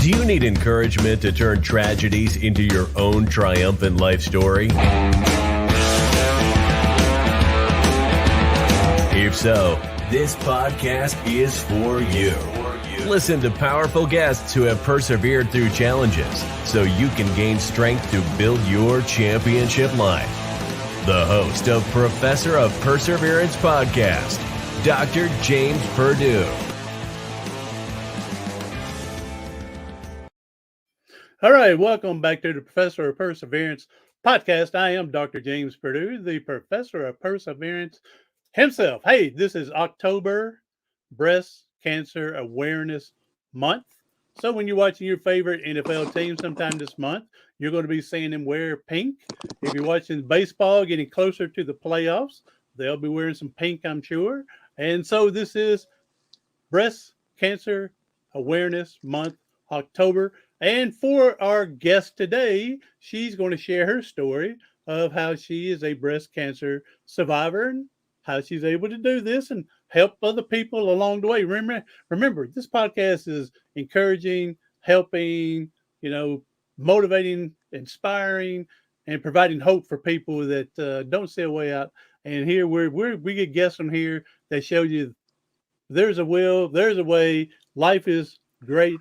Do you need encouragement to turn tragedies into your own triumphant life story? If so, this podcast is for you. Listen to powerful guests who have persevered through challenges so you can gain strength to build your championship life. The host of Professor of Perseverance podcast, Dr. James Perdue. All right, welcome back to the Professor of Perseverance podcast. I am Dr. James Perdue, the Professor of Perseverance himself. Hey, this is October Breast Cancer Awareness Month. So when you're watching your favorite NFL team sometime this month, you're going to be seeing them wear pink. If you're watching baseball getting closer to the playoffs, they'll be wearing some pink, I'm sure. And so this is Breast Cancer Awareness Month, October. And for our guest today, she's going to share her story of how she is a breast cancer survivor and how she's able to do this and help other people along the way. Remember, this podcast is encouraging, helping, motivating, inspiring, and providing hope for people that don't see a way out. And here we get guests on here that show you there's a will, there's a way, life is great.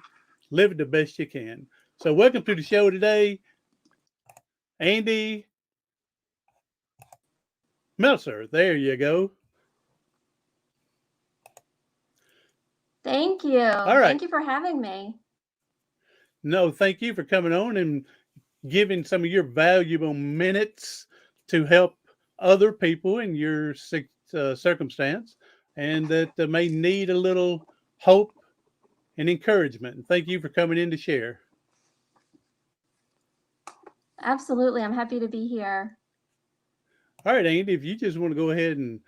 Live it the best you can. So welcome to the show today, Andi Meltzer. There you go. Thank you. All right. Thank you for having me. No, thank you for coming on and giving some of your valuable minutes to help other people in your circumstance and that may need a little hope and encouragement. And thank you for coming in to share. Absolutely. I'm happy to be here. All right, Andi, if you just want to go ahead and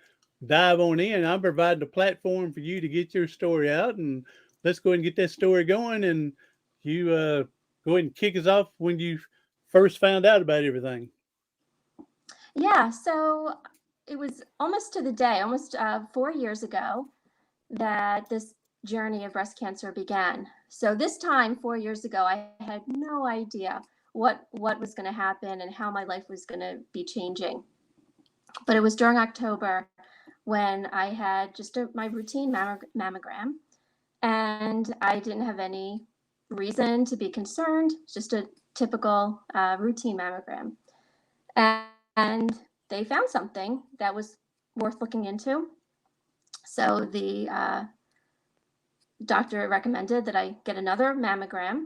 dive on in, I'm providing a platform for you to get your story out, and let's go ahead and get that story going. And you go ahead and kick us off when you first found out about everything. Yeah, so it was almost to the day, almost 4 years ago, that this journey of breast cancer began. So this time, 4 years ago, I had no idea what was going to happen and how my life was going to be changing. But it was during October when I had just my routine mammogram, and I didn't have any reason to be concerned, just a typical routine mammogram. And they found something that was worth looking into. So the doctor recommended that I get another mammogram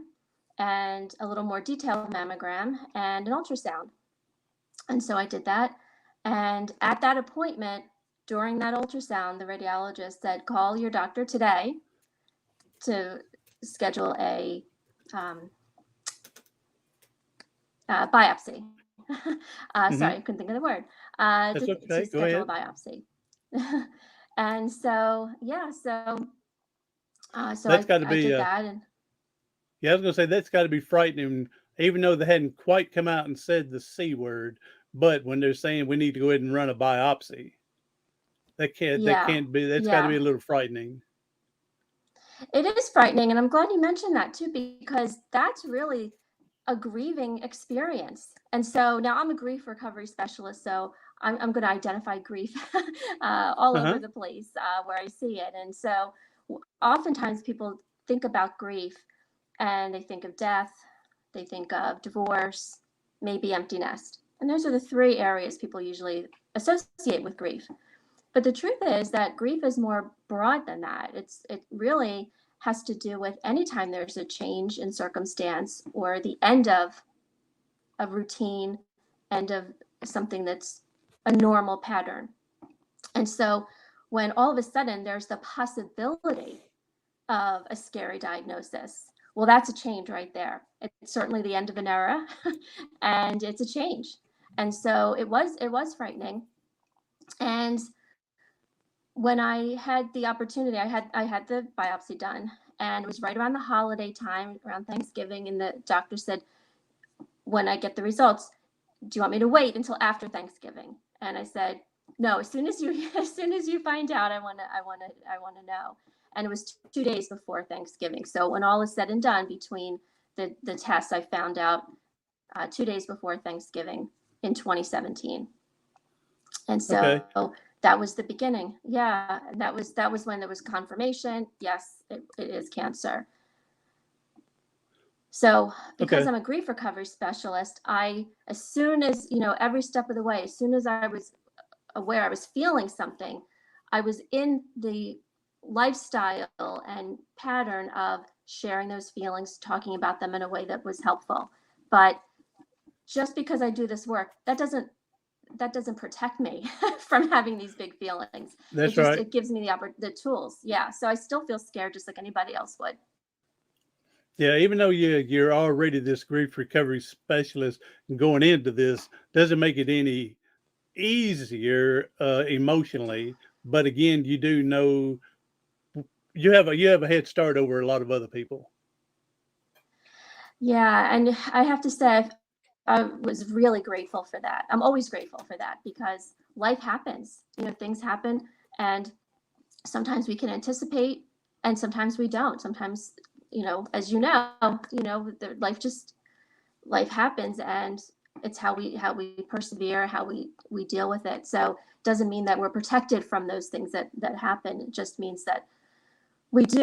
and a little more detailed mammogram and an ultrasound. And so I did that. And at that appointment, during that ultrasound, the radiologist said, call your doctor today to schedule a biopsy. Sorry, I couldn't think of the word. That's to okay. schedule a biopsy. And so, yeah, so that's got to be. I did that. And yeah, I was going to say that's got to be frightening, even though they hadn't quite come out and said the C word. But when they're saying we need to go ahead and run a biopsy, that can't be. That's got to be a little frightening. It is frightening, and I'm glad you mentioned that too, because that's really a grieving experience. And so now I'm a grief recovery specialist, so I'm going to identify grief all over the place where I see it. And so oftentimes people think about grief and they think of death, they think of divorce, maybe empty nest. And those are the three areas people usually associate with grief. But the truth is that grief is more broad than that. It really has to do with anytime there's a change in circumstance or the end of a routine, end of something that's a normal pattern. And so when all of a sudden there's the possibility of a scary diagnosis, well, that's a change right there. It's certainly the end of an era and it's a change. And so it was frightening. And when I had the opportunity, I had the biopsy done, and it was right around the holiday time, around Thanksgiving, and the doctor said, when I get the results, do you want me to wait until after Thanksgiving? And I said, no, as soon as you find out, I want to know. and it was 2 days before Thanksgiving. So when all is said and done, between the tests, I found out 2 days before Thanksgiving in 2017. And so Okay. that was the beginning. Yeah. And that was when there was confirmation. Yes, it is cancer. So because Okay. I'm a grief recovery specialist, as soon as, every step of the way, as soon as I was aware I was feeling something, I was in the lifestyle and pattern of sharing those feelings, talking about them in a way that was helpful. But just because I do this work, that doesn't protect me from having these big feelings. That's right. It gives me the tools. Yeah. So I still feel scared just like anybody else would. Yeah, even though you're already this grief recovery specialist, going into this doesn't make it any easier emotionally. But again, you do know you have a head start over a lot of other people. Yeah, and I have to say, I was really grateful for that. I'm always grateful for that because life happens. Things happen, and sometimes we can anticipate, and sometimes we don't. Sometimes, as life happens, and it's how we persevere, how we deal with it. So it doesn't mean that we're protected from those things that happen. It just means that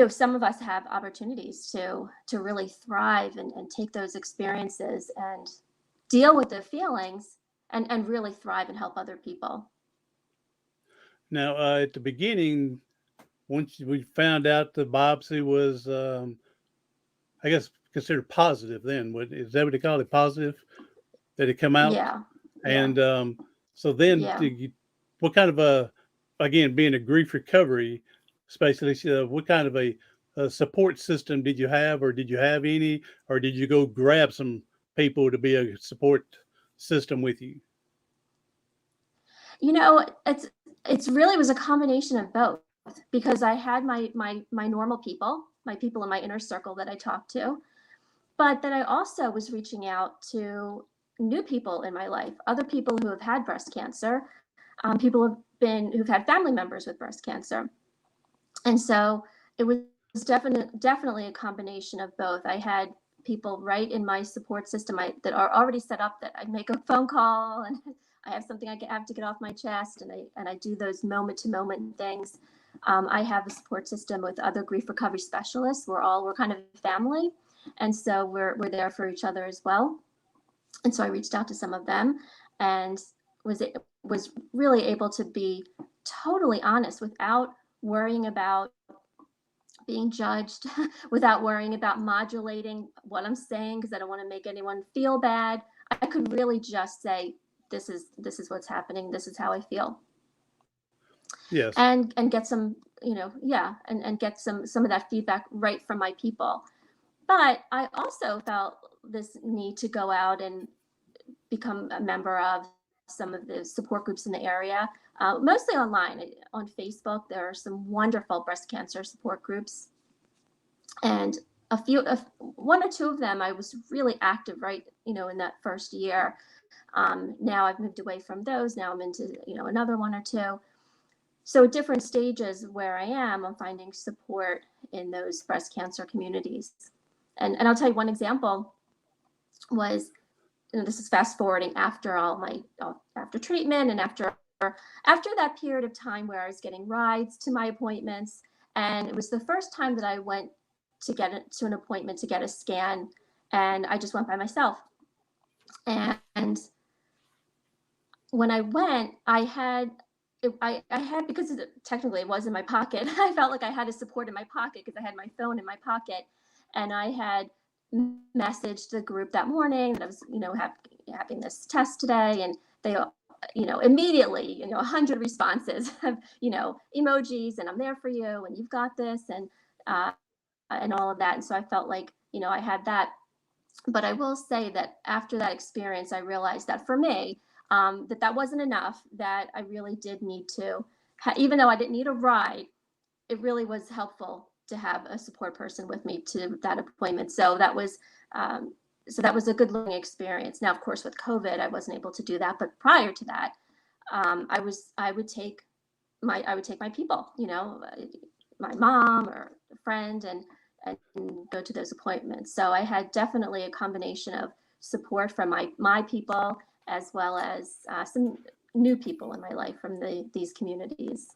some of us have opportunities to really thrive and take those experiences and deal with the feelings and really thrive and help other people. Now, at the beginning, once we found out the biopsy was, I guess, considered positive, then is that what they call it? Positive, that it come out, Yeah. Yeah. and so then Yeah. what kind of again, being a grief recovery specialist, what kind of a support system did you have, or did you have any, or did you go grab some people to be a support system with you? It's really was a combination of both because I had my normal people, my people in my inner circle that I talked to, but then I also was reaching out to new people in my life, other people who have had breast cancer, people who've had family members with breast cancer. And so it was definitely a combination of both. I had people right in my support system that are already set up that I make a phone call and I have something I have to get off my chest, and I do those moment to moment things. I have a support system with other grief recovery specialists. We're kind of family, and so we're there for each other as well. And so I reached out to some of them and was really able to be totally honest without worrying about being judged, without worrying about modulating what I'm saying because I don't want to make anyone feel bad. I could really just say, this is what's happening. This is how I feel. Yes. And get some, and get some of that feedback right from my people. But I also felt this need to go out and become a member of some of the support groups in the area, mostly online. On Facebook, there are some wonderful breast cancer support groups. And one or two of them, I was really active, right, in that first year. Now I've moved away from those. Now I'm into, another one or two. So at different stages where I am, I'm finding support in those breast cancer communities. And I'll tell you one example was, this is fast forwarding after after treatment and after that period of time where I was getting rides to my appointments. And it was the first time that I went to an appointment to get a scan, and I just went by myself. And when I went, I had, because technically it was in my pocket, I felt like I had a support in my pocket because I had my phone in my pocket, and I had messaged the group that morning that I was, having this test today, and they, immediately, 100 responses of, emojis, and I'm there for you, and you've got this, and all of that. And so I felt like, I had that. But I will say that after that experience, I realized that for me, that wasn't enough, that I really did need to, even though I didn't need a ride, it really was helpful to have a support person with me to that appointment. So that was a good learning experience. Now, of course, with COVID, I wasn't able to do that. But prior to that, I would take my people, my mom or a friend and go to those appointments. So I had definitely a combination of support from my people as well as some new people in my life from these communities.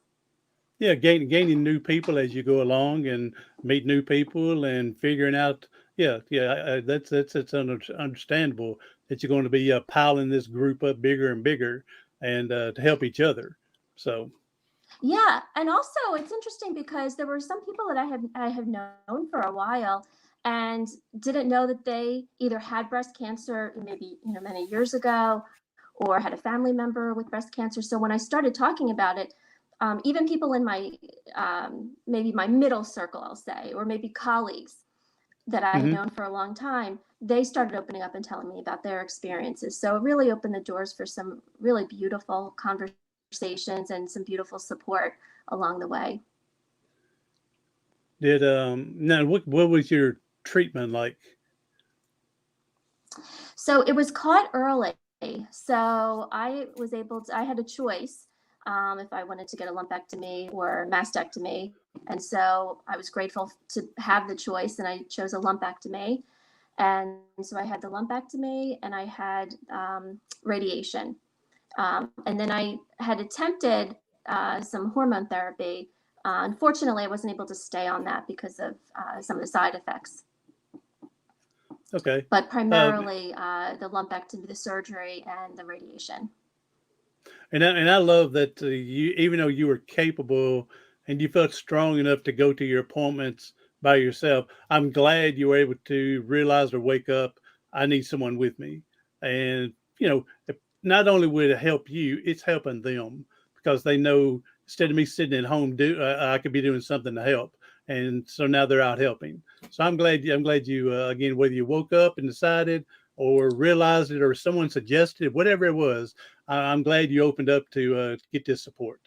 Yeah, gaining new people as you go along and meet new people and figuring out. Yeah, yeah, that's understandable that you're going to be piling this group up bigger and bigger and to help each other. So Yeah, and also it's interesting because there were some people that I have known for a while and didn't know that they either had breast cancer maybe many years ago or had a family member with breast cancer. So when I started talking about it, even people in my maybe my middle circle, I'll say, or maybe colleagues that I had hmm known for a long time, they started opening up and telling me about their experiences. So it really opened the doors for some really beautiful conversations and some beautiful support along the way. did now what was your treatment like? So it was caught early. So I had a choice if I wanted to get a lumpectomy or mastectomy. And so I was grateful to have the choice, and I chose a lumpectomy. And so I had the lumpectomy and I had radiation. And then I had attempted some hormone therapy. Unfortunately, I wasn't able to stay on that because of some of the side effects. Okay. But Uh, primarily the lumpectomy, the surgery, and the radiation. and I love that you, even though you were capable and you felt strong enough to go to your appointments by yourself, I'm glad you were able to realize or wake up, I need someone with me. And, not only would it help you, it's helping them because they know instead of me sitting at home, I could be doing something to help. And so now they're out helping. So I'm glad you, again, whether you woke up and decided or realized it or someone suggested, whatever it was, I'm glad you opened up to get this support.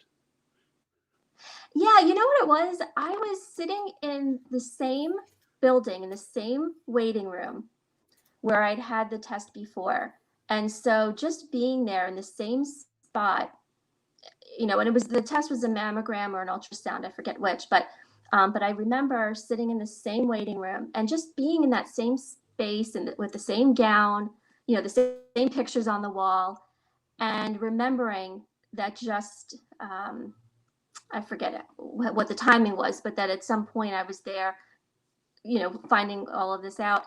Yeah, you know what it was? I was sitting in the same building, in the same waiting room where I'd had the test before. And so just being there in the same spot, and it was the test was a mammogram or an ultrasound, I forget which, but I remember sitting in the same waiting room and just being in that same space and with the same gown, the same pictures on the wall, and remembering that just I forget what the timing was, but that at some point I was there, finding all of this out.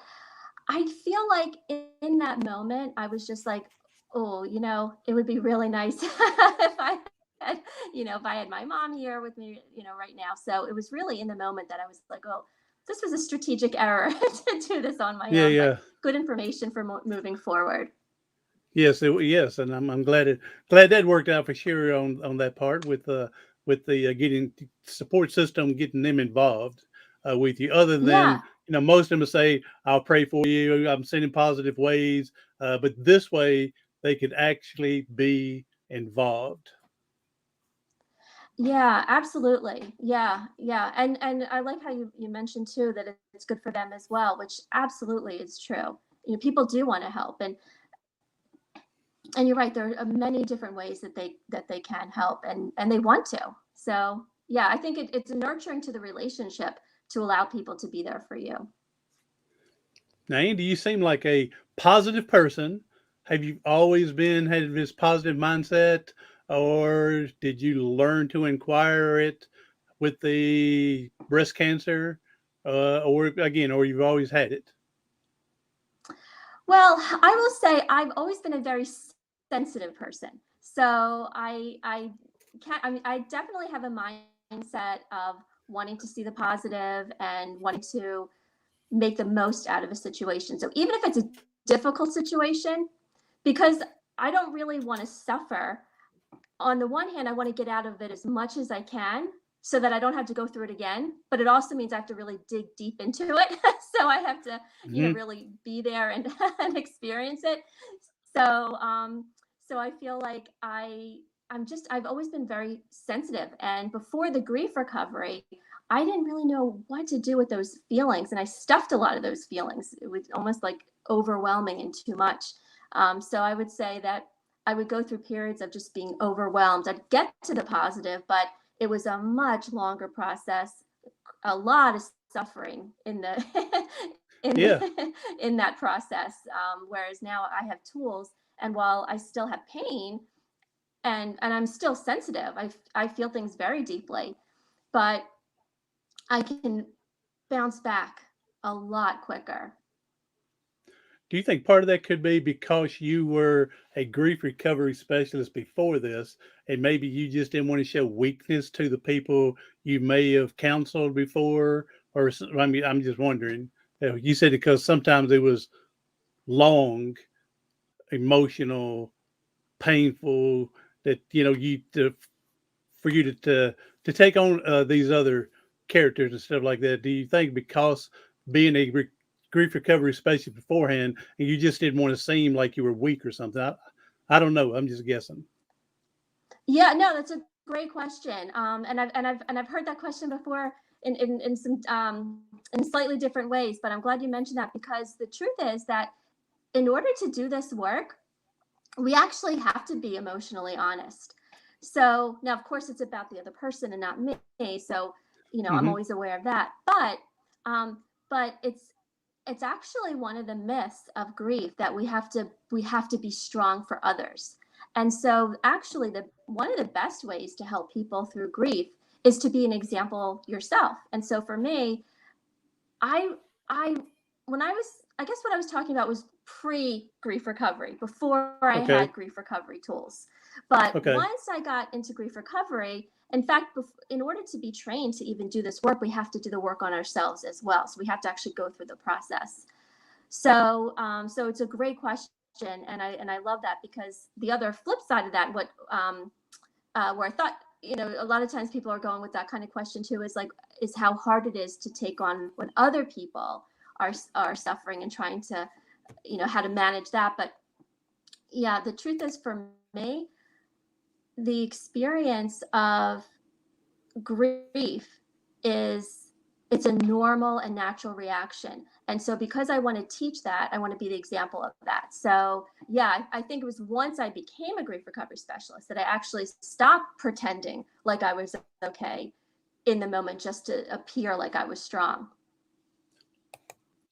I feel like in that moment, I was just like, oh, it would be really nice if if I had my mom here with me, right now. So it was really in the moment that I was like, oh, this was a strategic error to do this on my Yeah, own, but yeah. good information for moving forward. Yes, yes, and I'm glad that worked out for sure on that part with the getting support system, getting them involved with you. Other than Yeah. most of them say, "I'll pray for you," I'm sending positive ways, but this way they could actually be involved. Yeah, absolutely. Yeah, yeah. And I like how you mentioned too that it's good for them as well, which absolutely is true. People do want to help, and you're right, there are many different ways that they can help, and they want to. So yeah, I think it's nurturing to the relationship to allow people to be there for you. Now, Andy, you seem like a positive person. Have you always had this positive mindset, or did you learn to inquire it with the breast cancer, or you've always had it? Well, I will say I've always been a very sensitive person. So I can't I mean I definitely have a mindset of wanting to see the positive and wanting to make the most out of a situation. So even if it's a difficult situation, because I don't really want to suffer, on the one hand, I want to get out of it as much as I can so that I don't have to go through it again. But it also means I have to really dig deep into it. So I have to, hmm really be there and, and experience it. So, so I feel like I've always been very sensitive. And before the grief recovery, I didn't really know what to do with those feelings. And I stuffed a lot of those feelings. It was almost like overwhelming and too much. So I would say that I would go through periods of just being overwhelmed. I'd get to the positive, but it was a much longer process a lot of suffering in the Yeah. in that process. Whereas now I have tools, and while I still have pain and I'm still sensitive, I feel things very deeply, but I can bounce back a lot quicker. Do you think part of that could be because you were a grief recovery specialist before this, and maybe you just didn't want to show weakness to the people you may have counseled before? Or, I mean, I'm just wondering. You said because sometimes it was long, emotional, painful, that for you to take on these other characters and stuff like that. Do you think because being a grief recovery specialist beforehand, and you just didn't want to seem like you were weak or something? I don't know. I'm just guessing. Yeah, no, that's a great question. And I've heard that question before in some in slightly different ways. But I'm glad you mentioned that, because the truth is that in order to do this work, we actually have to be emotionally honest. So now, of course, it's about the other person and not me. So, I'm Hmm. always aware of that. But it's actually one of the myths of grief that we have to be strong for others. And so, actually, the one of the best ways to help people through grief is to be an example yourself. And so, for me, I I when I was I guess what I was talking about was pre grief recovery, before I Okay. had grief recovery tools. But Okay. once I got into grief recovery, in fact, in order to be trained to even do this work, we have to do the work on ourselves as well. So we have to actually go through the process. So it's a great question, and I love that, because the other flip side of that, where I thought, a lot of times people are going with that kind of question too, is how hard it is to take on when other people are suffering, and trying to, how to manage that. But yeah, the truth is, for me, the experience of grief is it's a normal and natural reaction. And so, because I want to teach that, I want to be the example of that. So yeah, I think it was once I became a grief recovery specialist that I actually stopped pretending like I was okay in the moment, just to appear like I was strong.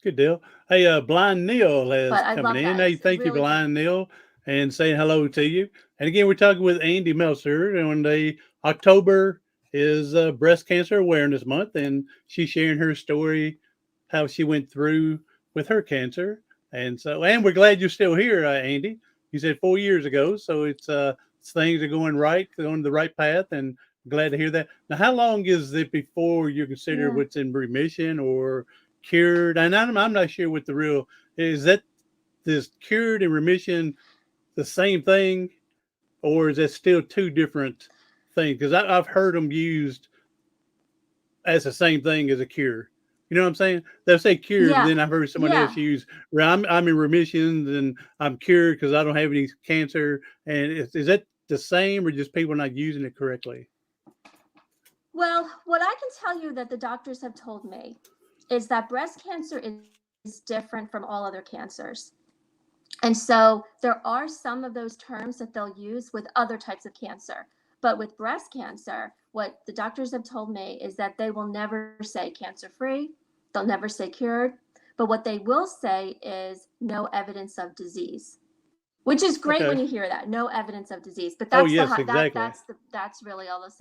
Good deal. Hey, Blind Neil has But I coming love in. that. Hey, It's thank you, really great. Blind Neil, and saying hello to you. And again, we're talking with Andi Meltzer, and the October is Breast Cancer Awareness Month, and she's sharing her story, how she went through with her cancer. And so, and we're glad you're still here, Andi. You said 4 years ago, so things are going right, going the right path, and glad to hear that. Now, how long is it before you consider Yeah. what's in remission or cured? And I'm not sure what the real is. That this cured and remission the same thing, or is that still two different things? Because I've heard them used as the same thing as a cure. You know what I'm saying? They'll say cured, and Yeah. then I've heard someone else Yeah. use, well, I'm in remission and I'm cured because I don't have any cancer. And is that the same, or just people not using it correctly? Well, what I can tell you that the doctors have told me is that breast cancer is different from all other cancers. And so there are some of those terms that they'll use with other types of cancer. But with breast cancer, what the doctors have told me is that they will never say cancer free, they'll never say cured. But what they will say is no evidence of disease, which is great when Okay. you hear that, no evidence of disease. But Oh, that's the yes, hot that exactly. that's really all this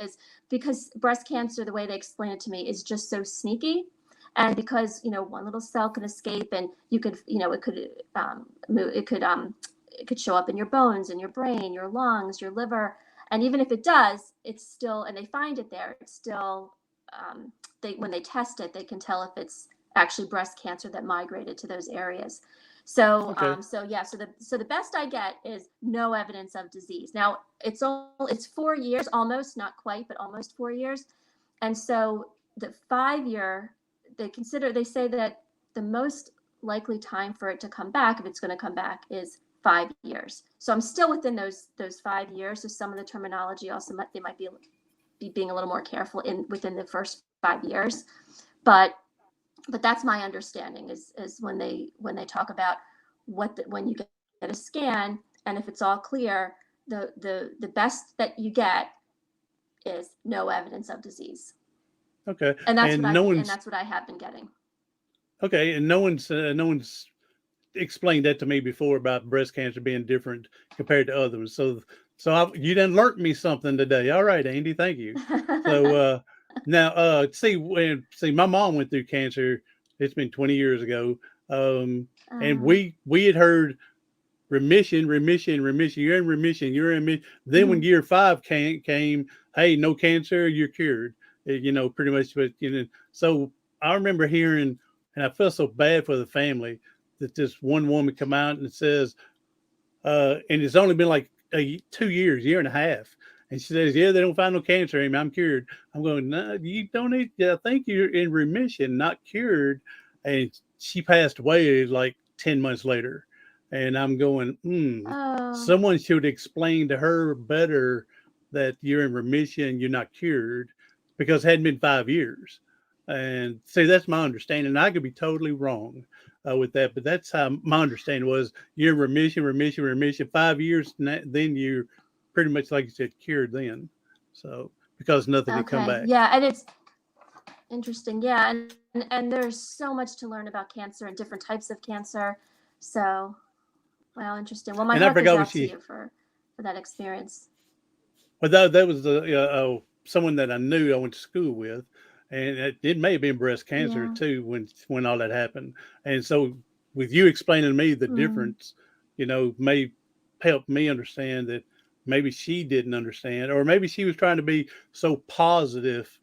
is, because breast cancer, the way they explain it to me, is just so sneaky. And because one little cell can escape, and you could it could move, it could show up in your bones, in your brain, your lungs, your liver. And even if it does, it's still, and they find it there, it's still, they when they test it, they can tell if it's actually breast cancer that migrated to those areas. So, Okay. yeah, so the best I get is no evidence of disease. Now it's 4 years, almost, not quite, but almost 4 years. And so the 5 year, they say that the most likely time for it to come back, if it's going to come back, is 5 years. So I'm still within those 5 years. So some of the terminology also they might be being a little more careful within the first 5 years. But that's my understanding, is when they talk about when you get a scan, and if it's all clear, the best that you get is no evidence of disease. Okay. And that's what And no and one's that's what I have been getting. okay. And no one's explained that to me before about breast cancer being different compared to others. You done learned me something today. All right, Andy, thank you. So now see my mom went through cancer. It's been 20 years ago. And Um, we had heard remission, remission, remission. You're in remission. You're in remission. Then when mhm. year 5 came, hey, no cancer, you're cured. Pretty much. But so I remember hearing, and I felt so bad for the family that this one woman come out and says, and it's only been like 2 years, year and a half. And she says, yeah, they don't find no cancer in me. I'm cured. I'm going, no, you don't need, I think you're in remission, not cured. And she passed away like 10 months later. And I'm going, Oh, someone should explain to her better that you're in remission, you're not cured, because it hadn't been 5 years. And see, that's my understanding. I could be totally wrong with that, but that's how my understanding was. You're in remission, remission, remission. 5 years, then you're pretty much, like you said, cured then. So because nothing had come okay. back. Yeah, and it's interesting. Yeah, and there's so much to learn about cancer and different types of cancer. So, well, interesting. Well, my And I heart goes forgot what out to she. you for that experience. But that was someone that I knew I went to school with, and it may have been breast cancer Yeah. too when all that happened. And so, with you explaining to me the Mm, difference, may help me understand that maybe she didn't understand, or maybe she was trying to be so positive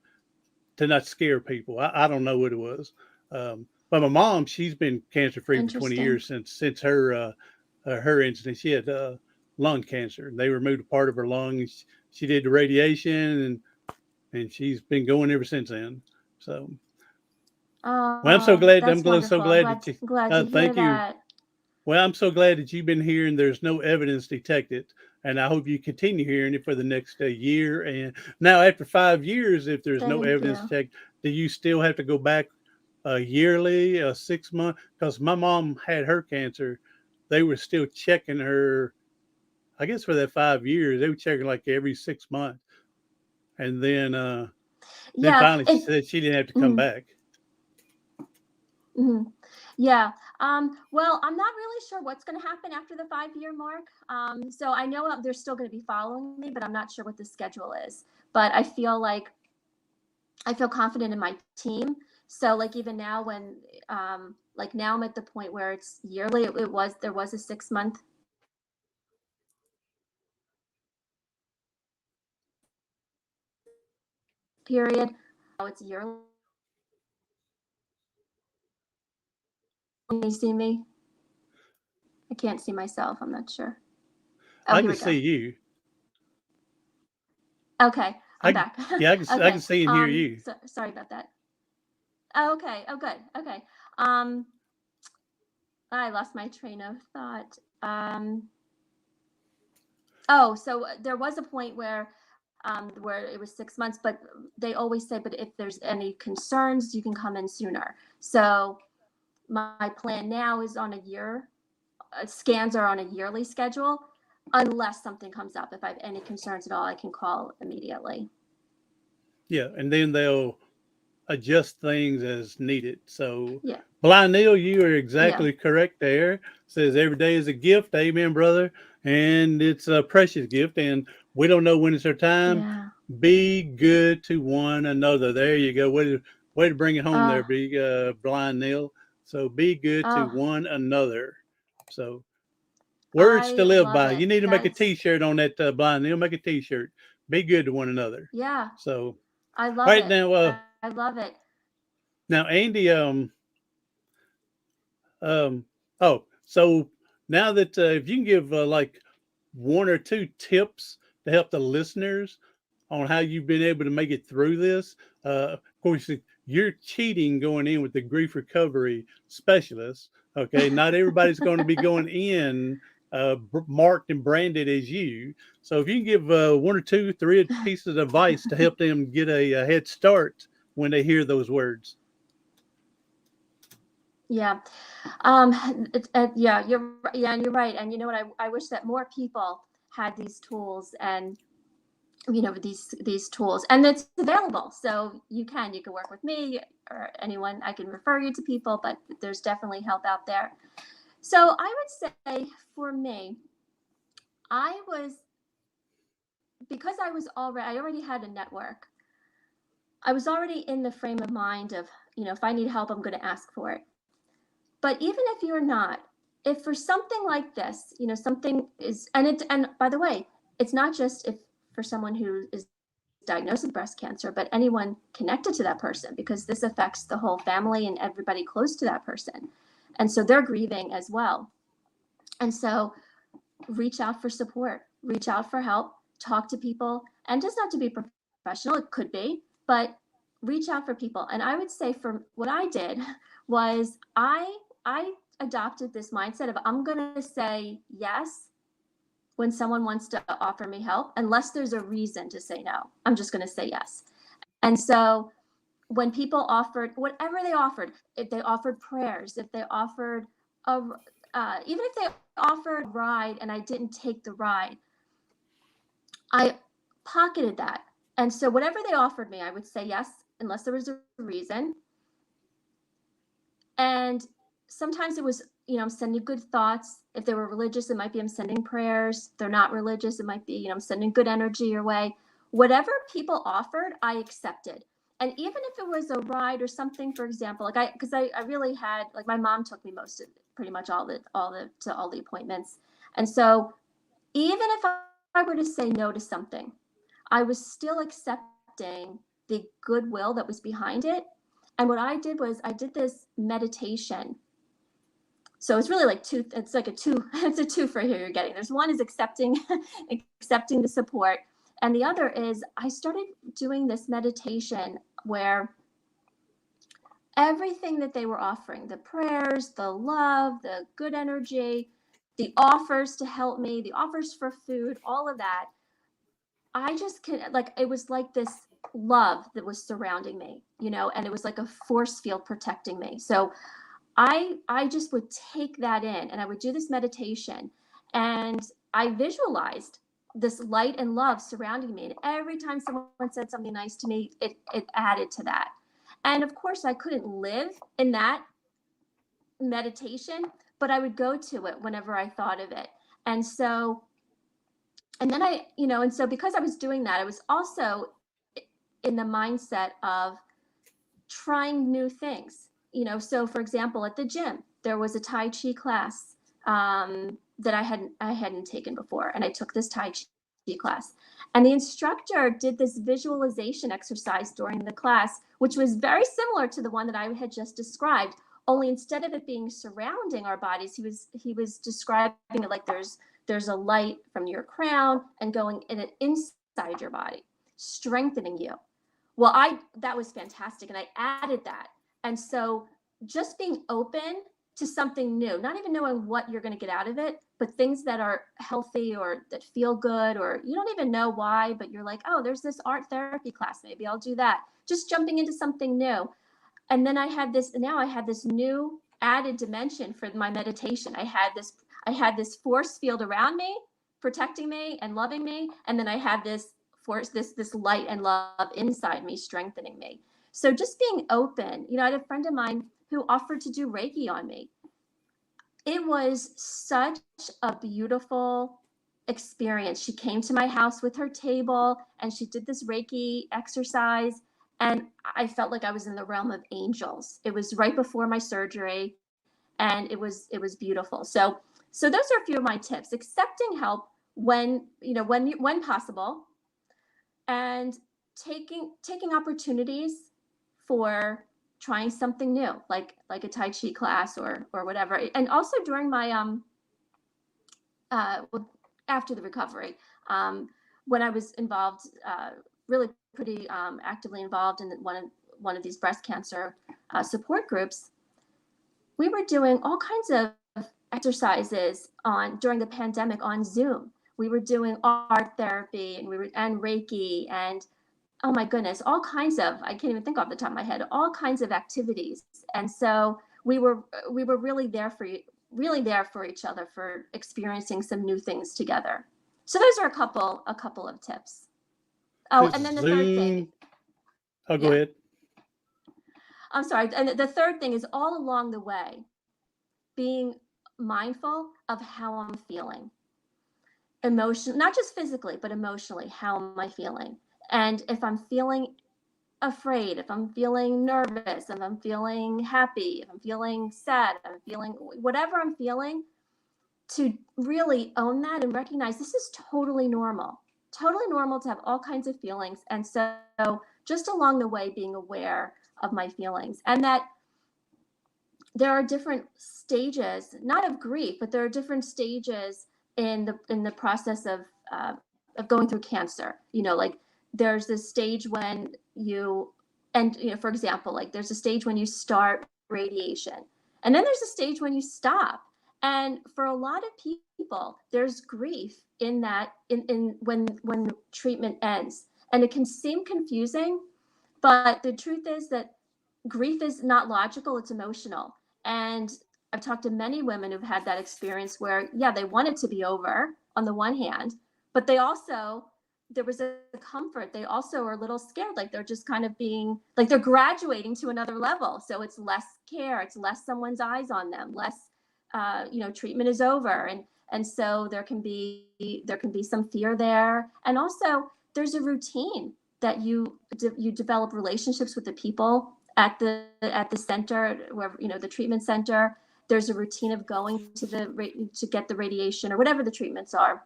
to not scare people. I don't know what it was. But my mom, she's been cancer free for 20 interesting. years since her incident. She had lung cancer. They removed a part of her lung. She did the radiation, and she's been going ever since then. So, well, I'm so Oh, glad. that's So wonderful. glad that you. I'm glad to hear Thank you. that. Well, I'm so glad that you've been here and there's no evidence detected. And I hope you continue hearing it for the next year. And now, after 5 years, if there's no Thank evidence you. detected, do you still have to go back yearly, 6 month? Because my mom had her cancer. They were still checking her, I guess for that 5 years, they were checking like every 6 months. And then Yeah, finally she it. said she didn't have to come Mm, back. mhm. Yeah. Well, I'm not really sure what's going to happen after the 5 year mark. So I know they're still going to be following me, but I'm not sure what the schedule is. But I feel confident in my team. So like even now when like now I'm at the point where it's yearly. There was a 6 month period. Now it's yearly. Can you see me? I can't see myself. I'm not sure. Oh, I here can we go. see you. Okay, I'm I back. Yeah, I can Okay. see and hear you. So, sorry about that. Oh, okay. Oh, good. Okay. Um, I lost my train of thought. Oh, so there was a point where it was 6 months, but they always say, but if there's any concerns, you can come in sooner. So my plan now is on a year. Scans are on a yearly schedule, unless something comes up. If I have any concerns at all, I can call immediately. Yeah, and then they'll adjust things as needed. So, Yeah. Blind Neil, you are Yeah. exactly correct there. Says every day is a gift. Amen, brother. And it's a precious gift. And we don't know when it's our time. Yeah. Be good to one another. There you go. Way to bring it home Uh, there, big Blind Neil. So be good to oh, one another. So words to I live love by. it. You need to make a That's, T-shirt on that, Blind Neil. Make a T-shirt. Be good to one another. yeah, So, I all love right it. now, I love it. Andy, Um, oh, so now that if you can give like one or two tips to help the listeners on how you've been able to make it through this. Of course, you're cheating going in with the grief recovery specialist. Okay, not everybody's going to be going in marked and branded as you. So if you can give one or two, three pieces of advice to help them get a head start when they hear those words. Yeah. Yeah, and you're right. And you know what? I wish that more people had these tools and these tools, and it's available. So you can work with me or anyone. I can refer you to people, but there's definitely help out there. So I would say for me, because I already had a network. I was already in the frame of mind of, if I need help, I'm going to ask for it. But even if you're not, if for something like this, something is, and by the way, it's not just if for someone who is diagnosed with breast cancer, but anyone connected to that person, because this affects the whole family and everybody close to that person. And so they're grieving as well. And so reach out for support, reach out for help, talk to people, and just not to be professional, it could be, but reach out for people. And I would say for what I did was I adopted this mindset of I'm going to say yes when someone wants to offer me help, unless there's a reason to say no. I'm just going to say yes. And so when people offered whatever they offered, if they offered prayers, if they offered even if they offered a ride and I didn't take the ride, I pocketed that. And so whatever they offered me, I would say yes, unless there was a reason. And sometimes it was, I'm sending good thoughts. If they were religious, it might be I'm sending prayers. If they're not religious, it might be, I'm sending good energy your way. Whatever people offered, I accepted. And even if it was a ride or something, for example, because I really had, like, my mom took me pretty much all the appointments. And so even if I were to say no to something, I was still accepting the goodwill that was behind it. And what I did was I did this meditation. So it's really like it's a two for here you're getting. There's one is accepting the support. And the other is I started doing this meditation where everything that they were offering, the prayers, the love, the good energy, the offers to help me, the offers for food, all of that, I just it was like this love that was surrounding me, and it was like a force field protecting me. So I just would take that in, and I would do this meditation, and I visualized this light and love surrounding me. And every time someone said something nice to me, it added to that. And of course, I couldn't live in that meditation, but I would go to it whenever I thought of it. And so, and then and so because I was doing that, I was also in the mindset of trying new things. So for example, at the gym, there was a Tai Chi class that I hadn't taken before, and I took this Tai Chi class. And the instructor did this visualization exercise during the class, which was very similar to the one that I had just described. Only instead of it being surrounding our bodies, he was describing it like there's a light from your crown and going in it inside your body, strengthening you. Well, that was fantastic, and I added that. And so just being open to something new, not even knowing what you're going to get out of it, but things that are healthy or that feel good, or you don't even know why, but you're like, oh, there's this art therapy class, maybe I'll do that. Just jumping into something new. And then I had this new added dimension for my meditation. I had this force field around me, protecting me and loving me, and then I had this force, this light and love inside me, strengthening me. So just being open. I had a friend of mine who offered to do Reiki on me. It was such a beautiful experience. She came to my house with her table and she did this Reiki exercise, and I felt like I was in the realm of angels. It was right before my surgery, and it was beautiful. So those are a few of my tips. Accepting help when possible, and taking opportunities for trying something new, like a Tai Chi class or whatever. And also during my after the recovery, when I was involved, really pretty actively involved in one of these breast cancer support groups, we were doing all kinds of exercises during the pandemic on Zoom. We were doing art therapy and Reiki, and oh my goodness, all kinds of, I can't even think off the top of my head, all kinds of activities. And so we were really there for each other, for experiencing some new things together. So those are a couple of tips. Oh, This and then is the third thing, Zoom. Oh, go yeah, ahead. I'm sorry. And the third thing is all along the way, being mindful of how I'm feeling. Emotion, not just physically, but emotionally, how am I feeling? And if I'm feeling afraid, if I'm feeling nervous, if I'm feeling happy, if I'm feeling sad, if I'm feeling whatever I'm feeling, to really own that and recognize this is totally normal to have all kinds of feelings. And so just along the way, being aware of my feelings, and that there are different stages, not of grief, but there are different stages in the process of going through cancer. Like there's this stage when for example, like there's a stage when you start radiation, and then there's a stage when you stop. And for a lot of people, there's grief in that in when treatment ends, and it can seem confusing, but the truth is that grief is not logical, it's emotional. And I've talked to many women who've had that experience where, yeah, they want it to be over on the one hand, but there was a comfort. They also are a little scared, like they're just kind of being, like they're graduating to another level. So it's less care, it's less someone's eyes on them, less, treatment is over. And so there can be some fear there. And also there's a routine that you develop relationships with the people at the center, where the treatment center. There's a routine of going to get the radiation or whatever the treatments are.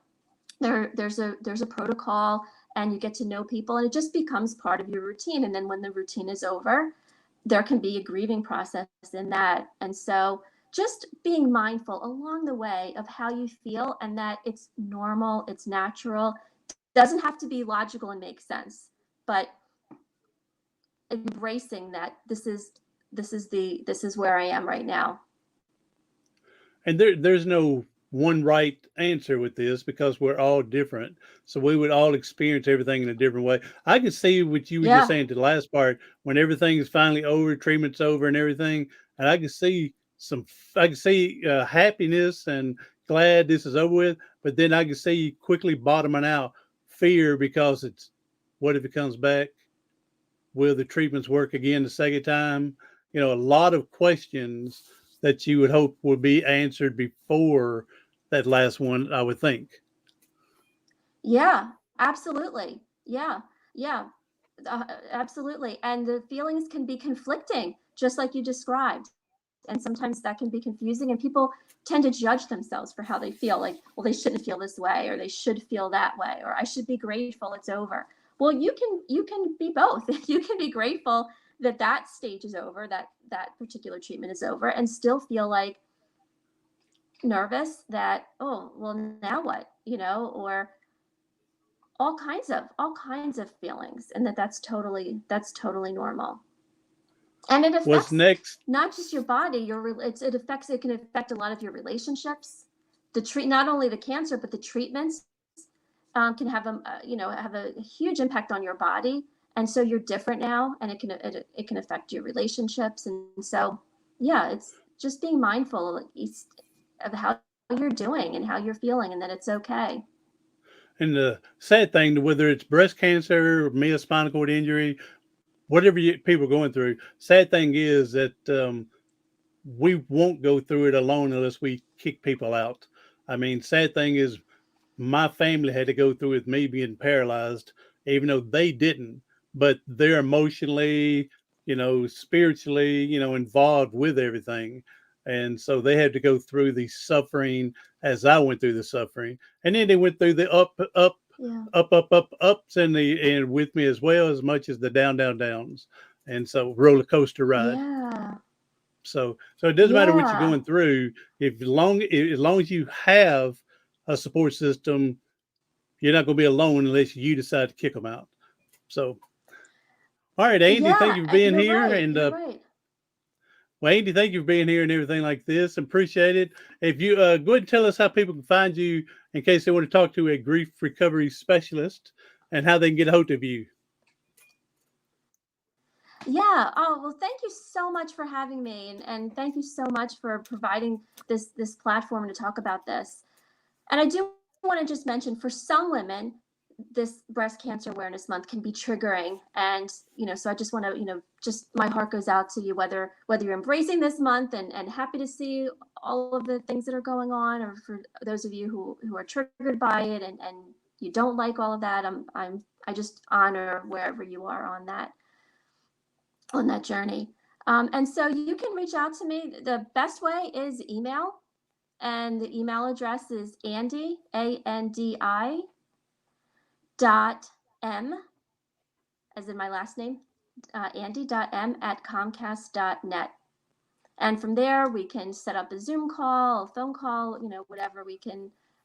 There's a protocol, and you get to know people, and it just becomes part of your routine. And then when the routine is over, there can be a grieving process in that. And so just being mindful along the way of how you feel, and that it's normal, it's natural, doesn't have to be logical and make sense, but embracing that this is where I am right now. And there's no one right answer with this because we're all different. So we would all experience everything in a different way. I can see what you were just Yeah. saying to the last part when everything is finally over, treatment's over, and everything. And I can see happiness and glad this is over with. But then I can see quickly bottoming out fear because it's what if it comes back? Will the treatments work again the second time? A lot of questions that you would hope would be answered before that last one, I would think. Yeah, absolutely. Yeah. Yeah. Absolutely. And the feelings can be conflicting, just like you described. And sometimes that can be confusing, and people tend to judge themselves for how they feel, like, well, they shouldn't feel this way, or they should feel that way, or I should be grateful it's over. Well, you can be both. You can be grateful that that stage is over, that particular treatment is over, and still feel like nervous that, oh, well, now what, or all kinds of feelings, and that's totally normal. And it What's affects next? not just your body, it can affect a lot of your relationships. Not only the cancer, but the treatments can have a huge impact on your body. And so you're different now, and it can affect your relationships. And so, yeah, it's just being mindful of how you're doing and how you're feeling, and that it's okay. And the sad thing, whether it's breast cancer, or spinal cord injury, whatever people are going through, sad thing is that we won't go through it alone unless we kick people out. I mean, sad thing is my family had to go through with me being paralyzed, even though they didn't, but they're emotionally, spiritually, involved with everything. And so they had to go through the suffering as I went through the suffering. And then they went through the Yeah. ups and with me as well, as much as the downs. And so roller coaster ride. Yeah. So it doesn't matter what you're Yeah. going through. If as long as you have a support system, you're not going to be alone unless you decide to kick them out. So, all right, Andy, thank Yeah. you for being You're here. right. And You're right. well, Andy, thank you for being here and everything like this. Appreciate it. If you go ahead and tell us how people can find you in case they want to talk to a grief recovery specialist and how they can get a hold of you. Yeah. Oh, well, thank you so much for having me, and thank you so much for providing this platform to talk about this. And I do want to just mention, for some women, this breast cancer awareness month can be triggering. And, so I just want to, just my heart goes out to you, whether you're embracing this month and happy to see all of the things that are going on, or for those of you who are triggered by it and you don't like all of that. I just honor wherever you are on that journey. And so you can reach out to me. The best way is email. And the email address is Andi, ANDI, .m, as in my last name, Andi.m@comcast.net. And from there, we can set up a Zoom call, a phone call, whatever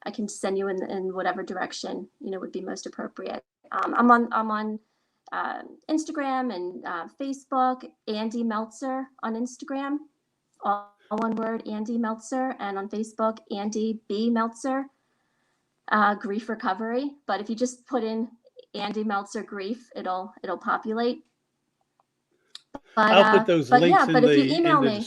I can send you in whatever direction, would be most appropriate. I'm on Instagram and Facebook, Andi Meltzer on Instagram, all one word, Andi Meltzer, and on Facebook, Andi B. Meltzer, grief recovery. But if you just put in Andi Meltzer grief, it'll populate. But I'll put those links if you email me.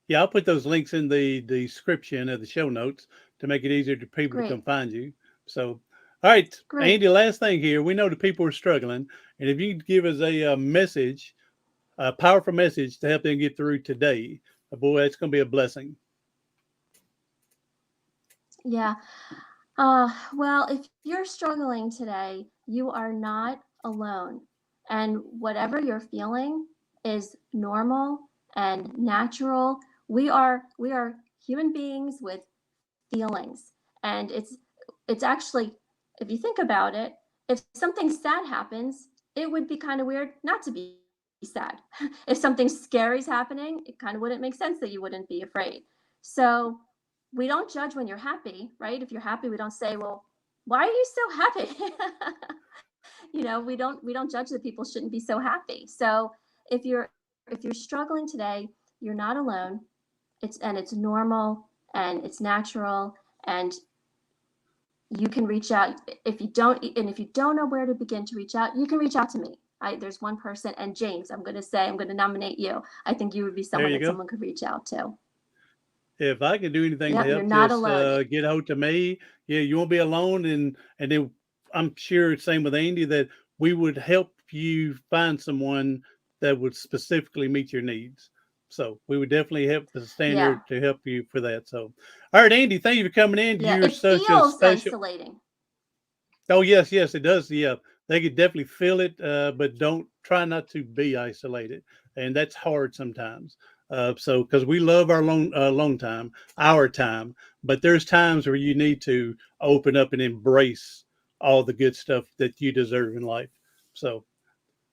Yeah, I'll put those links in the description of the show notes to make it easier for people to come find you. So, all right, Great. Andi, last thing here. We know the people are struggling, and if you could give us a message, a powerful message to help them get through today, boy, it's going to be a blessing. Yeah. Well, if you're struggling today, you are not alone. And whatever you're feeling is normal and natural. We are human beings with feelings. And it's actually, if you think about it, if something sad happens, it would be kind of weird not to be sad. If something scary is happening, it kind of wouldn't make sense that you wouldn't be afraid. So we don't judge when you're happy, right? If you're happy, we don't say, well, why are you so happy? We don't judge that people shouldn't be so happy. So if you're struggling today, you're not alone. It's normal and it's natural, and you can reach out. If you don't know where to begin to reach out, you can reach out to me. There's one person, and James, I'm going to nominate you. I think you would be someone that someone could reach out to. If I can do anything to help, just get a hold to me. Yeah, you won't be alone. And then I'm sure, same with Andi, that we would help you find someone that would specifically meet your needs. So we would definitely help the standard to help you for that. So, all right, Andi, thank you for coming in. Yeah, You're such a special. Isolating. Oh, yes, it does. Yeah, they could definitely feel it, but try not to be isolated. And that's hard sometimes. So, because we love our our time, but there's times where you need to open up and embrace all the good stuff that you deserve in life. So,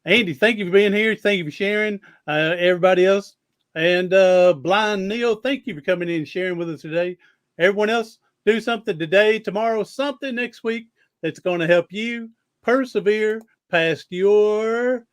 Andi, thank you for being here. Thank you for sharing. Everybody else, and Blind Neil, thank you for coming in and sharing with us today. Everyone else, do something today, tomorrow, something next week that's going to help you persevere past your